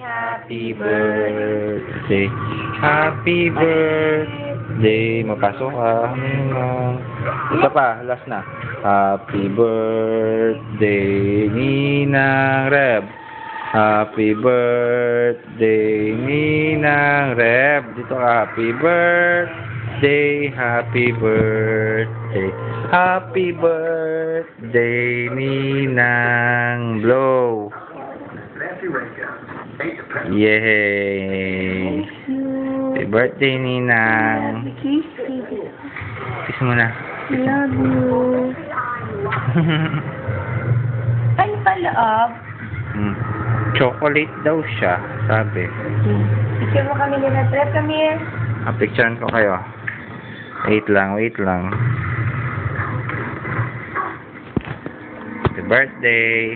happy birthday, happy birthday. Mapasok ka. Ito pa, last na. Happy birthday, Ninang Reb. Happy birthday, Ninang Reb. Dito ka, happy birthday, happy birthday. Happy birthday, Ninang Blow. Yay! Happy birthday, Ninang. Kiss mo na. Love you. Ano pa loob? Chocolate daw siya, sabi. Picture mo kami nila. Trap kami. Picturean ko kayo. Wait lang, wait lang. Happy birthday.